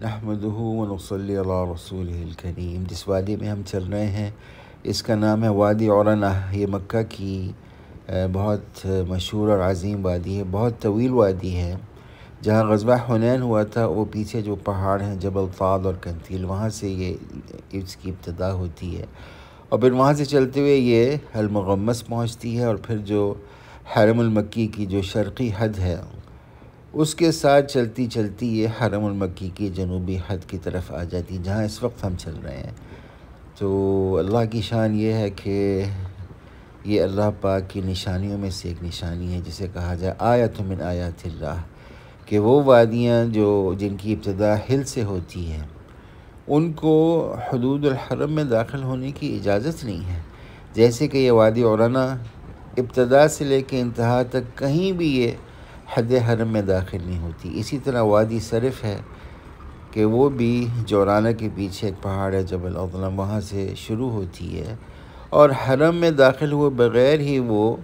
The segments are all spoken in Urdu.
نحمدہ ونصلی علی رسولہ الکریم۔ جس وادی میں ہم چل رہے ہیں اس کا نام ہے وادی عرنہ۔ یہ مکہ کی بہت مشہور اور عظیم وادی ہے، بہت طویل وادی ہے۔ جہاں غزوہ حنین ہوا تھا وہ پیچھے جو پہاڑ ہیں جبل طاد اور کنتیل، وہاں سے اس کی ابتدا ہوتی ہے اور پھر وہاں سے چلتے ہوئے یہ المغمس پہنچتی ہے اور پھر جو حرم المکی کی جو شرقی حد ہے اس کے ساتھ چلتی چلتی یہ حرم المکی کی جنوبی حد کی طرف آ جاتی، جہاں اس وقت ہم چل رہے ہیں۔ تو اللہ کی شان یہ ہے کہ یہ اللہ پاک کی نشانیوں میں سے ایک نشانی ہے، جسے کہا جائے آیۃ من آیات اللہ، کہ وہ وادیاں جن کی ابتدا ہل سے ہوتی ہے ان کو حدود الحرم میں داخل ہونے کی اجازت نہیں ہے۔ جیسے کہ یہ وادی عرنہ ابتدا سے لے کے انتہا تک کہیں بھی یہ حد حرم میں داخل نہیں ہوتی۔ اسی طرح وادی صرف ہے کہ وہ بھی جورانہ کے پیچھے ایک پہاڑ ہے جبل اظلم، وہاں سے شروع ہوتی ہے اور حرم میں داخل ہوئے بغیر ہی وہ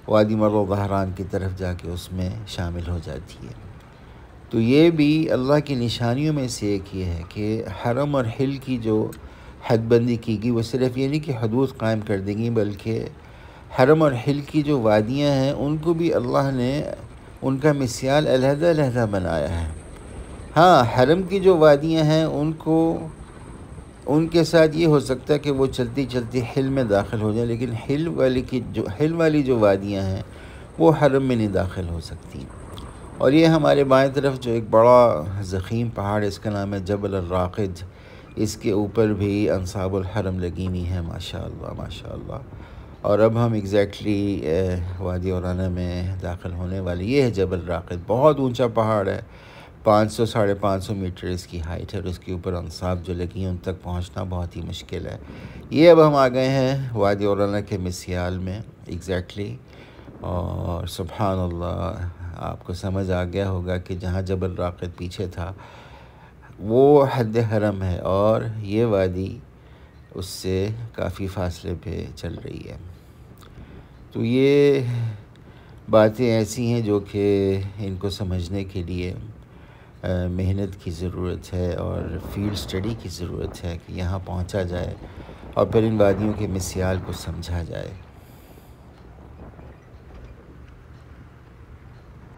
وادی مرو ظہران کی طرف جا کے اس میں شامل ہو جاتی ہے۔ تو یہ بھی اللہ کی نشانیوں میں سے ایک یہ ہے کہ حرم اور حل کی جو حد بندی کی گئی وہ صرف یہ نہیں کہ حدود قائم کر دیں گی، بلکہ حرم اور حل کی جو وادیاں ہیں ان کو بھی اللہ نے ان کا مثال علیحدہ علیحدہ بنایا ہے۔ ہاں، حرم کی جو وادیاں ہیں ان کے ساتھ یہ ہو سکتا ہے کہ وہ چلتی چلتی حل میں داخل ہو جائیں، لیکن حل والی جو وادیاں ہیں وہ حرم میں نہیں داخل ہو سکتی۔ اور یہ ہمارے بائیں طرف جو ایک بڑا ضخیم پہاڑ ہے اس کا نام ہے جبل الراقد، اس کے اوپر بھی انصاب الحرم لگی ہوئی ہیں، ماشاءاللہ ماشاءاللہ۔ اور اب ہم ایگزیکٹلی وادی عرنہ میں داخل ہونے والے۔ یہ ہے جبل راقد، بہت اونچا پہاڑ ہے، 500-550 میٹر اس کی ہائٹ ہے اور اس کے اوپر انصاب جو لگی ہیں ان تک پہنچنا بہت ہی مشکل ہے۔ یہ اب ہم آ گئے ہیں وادی عرنہ کے مسیال میں ایگزیکٹلی، اور سبحان اللہ آپ کو سمجھ آ گیا ہوگا کہ جہاں جبل راقد پیچھے تھا وہ حد حرم ہے اور یہ وادی اس سے کافی فاصلے پہ چل رہی ہے۔ تو یہ باتیں ایسی ہیں جو کہ ان کو سمجھنے کے لیے محنت کی ضرورت ہے اور فیلڈ اسٹڈی کی ضرورت ہے کہ یہاں پہنچا جائے اور پھر ان وادیوں کے مسیال کو سمجھا جائے۔